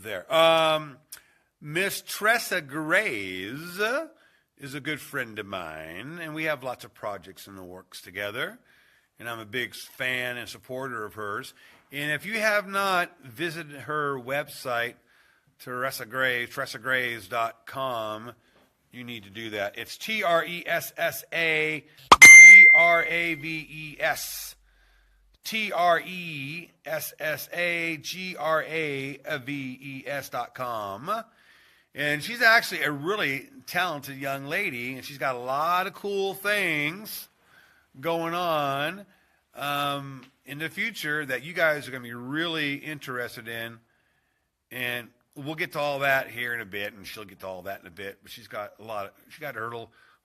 there. Miss Tressa Graves is a good friend of mine, and we have lots of projects in the works together. And I'm a big fan and supporter of hers. And if you have not visited her website, Tressa Graves, Tressagravesproductions.com, you need to do that. It's Tressagraves. Tressagraves.com. And she's actually a really talented young lady, and she's got a lot of cool things going on in the future that you guys are going to be really interested in. And we'll get to all that here in a bit, and she'll get to all that in a bit. But she's got her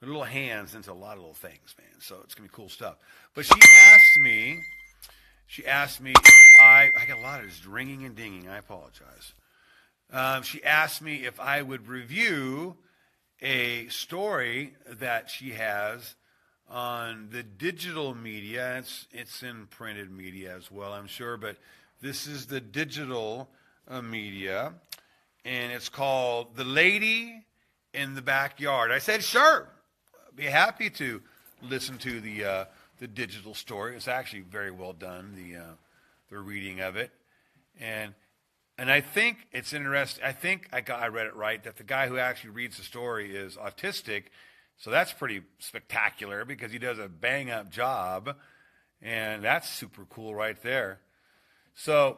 little hands into a lot of little things, man. So it's going to be cool stuff. But she asked me if I got a lot of this ringing and dinging. I apologize. She asked me if I would review a story that she has on the digital media. It's in printed media as well, I'm sure, but this is the digital media, and it's called The Lady in the Backyard. I said, sure, I'd be happy to listen to the digital story. It's actually very well done, the reading of it, and I think it's interesting. I think I read it right, that the guy who actually reads the story is autistic. So that's pretty spectacular because he does a bang-up job. And that's super cool right there. So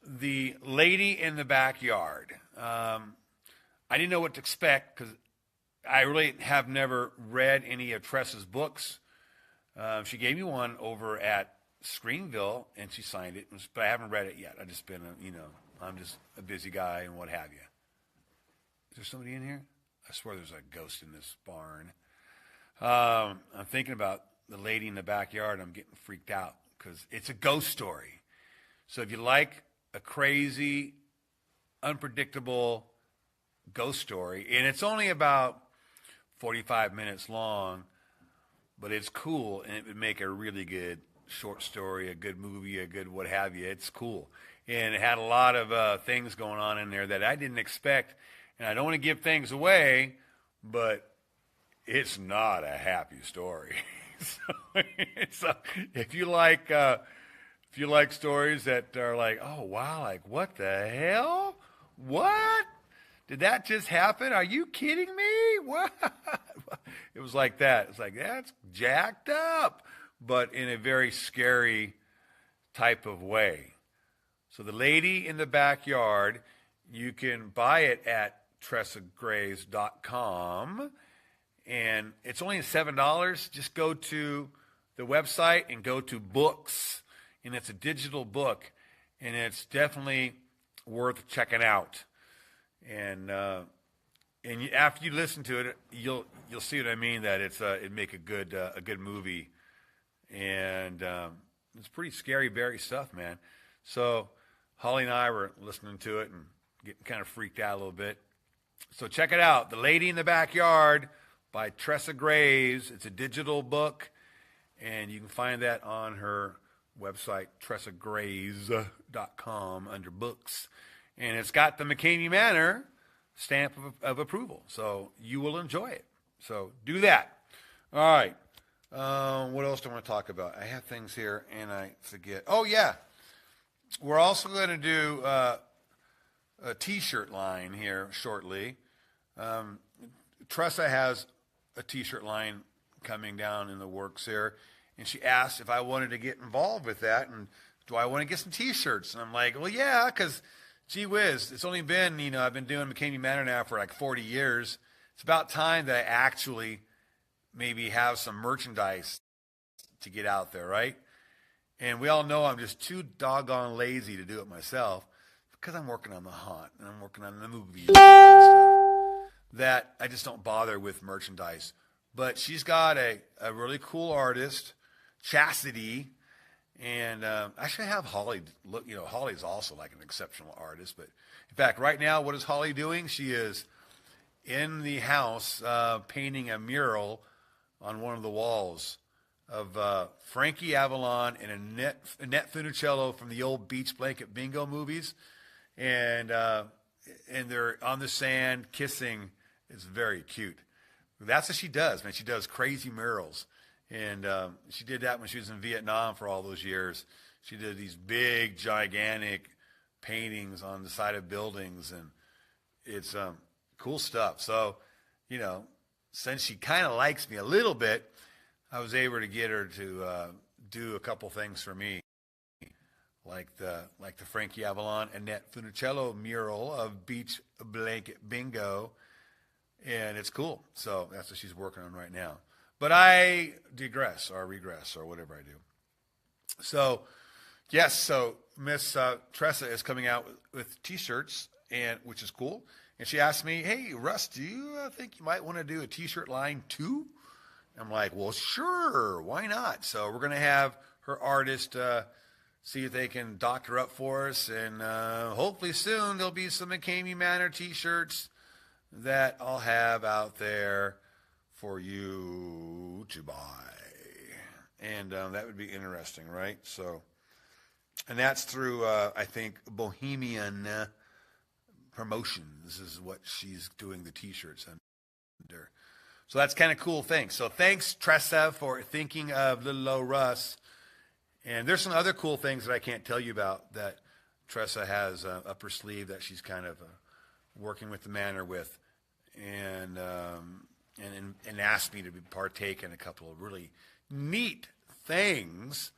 The Lady in the Backyard. I didn't know what to expect because I really have never read any of Tressa's books. She gave me one over at Screenville, and she signed it, but I haven't read it yet. I've just been, I'm just a busy guy and what have you. Is there somebody in here? I swear there's a ghost in this barn. I'm thinking about The Lady in the Backyard. I'm getting freaked out because it's a ghost story. So if you like a crazy, unpredictable ghost story, and it's only about 45 minutes long, but it's cool, and it would make a really good short story, a good movie, a good what have you. It's cool. And it had a lot of things going on in there that I didn't expect. And I don't want to give things away, but it's not a happy story. So if you like stories that are like, oh wow, like what the hell? What? Did that just happen? Are you kidding me? What? It was like that. It's like, that's jacked up, but in a very scary type of way. So The Lady in the Backyard, you can buy it at Tressagravesproductions.com, and it's only $7. Just go to the website and go to books, and it's a digital book, and it's definitely worth checking out. And after you listen to it, you'll see what I mean. That it'd make a good movie, and it's pretty scary, very stuff, man. So Holly and I were listening to it and getting kind of freaked out a little bit. So check it out, The Lady in the Backyard by Tressa Graves. It's a digital book, and you can find that on her website, Tressagravesproductions.com, under books. And it's got the McKamey Manor stamp of approval, so you will enjoy it. So do that. All right. What else do I want to talk about? I have things here, and I forget. Oh, yeah. We're also going to do a T-shirt line here shortly. Tressa has a T-shirt line coming down in the works here, and she asked if I wanted to get involved with that, and do I want to get some T-shirts? And I'm like, well, yeah, because, gee whiz, it's only been, I've been doing McKamey Manor now for like 40 years. It's about time that I actually maybe have some merchandise to get out there, right? And we all know I'm just too doggone lazy to do it myself because I'm working on The Haunt and I'm working on the movies and stuff, that I just don't bother with merchandise. But she's got a really cool artist, Chastity, and I should have Holly look. Holly's also like an exceptional artist. But in fact, right now, what is Holly doing? She is in the house painting a mural on one of the walls of Frankie Avalon and Annette Funicello from the old Beach Blanket Bingo movies. and they're on the sand kissing. It's very cute. That's what she does, man. She does crazy murals. And she did that when she was in Vietnam for all those years. She did these big, gigantic paintings on the side of buildings, and it's cool stuff. So, you know, since she kind of likes me a little bit, I was able to get her to do a couple things for me, like the Frankie Avalon Annette Funicello mural of Beach Blanket Bingo, and it's cool. So that's what she's working on right now. But I digress or regress or whatever I do. So, yes, so Miss Tressa is coming out with T-shirts, and which is cool. And she asked me, hey, Russ, do you think you might want to do a T-shirt line too? I'm like, well, sure, why not? So we're going to have her artist see if they can doctor up for us. And hopefully soon there'll be some McKamey Manor T-shirts that I'll have out there for you to buy. And that would be interesting, right? So, and that's through, I think, Bohemian Promotions is what she's doing the T-shirts under. So that's kind of cool thing. So thanks, Tressa, for thinking of Little Low Russ. And there's some other cool things that I can't tell you about that Tressa has up her sleeve that she's kind of working with the Manor with. And asked me to partake in a couple of really neat things.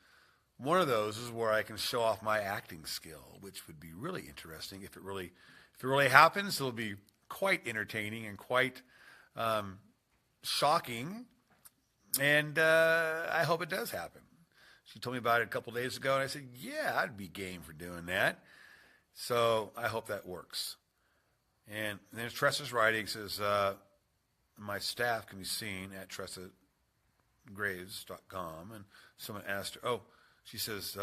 One of those is where I can show off my acting skill, which would be really interesting. If it really happens, it'll be quite entertaining and quite shocking. And I hope it does happen. She told me about it a couple days ago, and I said, yeah, I'd be game for doing that. So I hope that works. And then Tressa's writing says, my staff can be seen at Tressagravesproductions.com. And someone asked her, she says,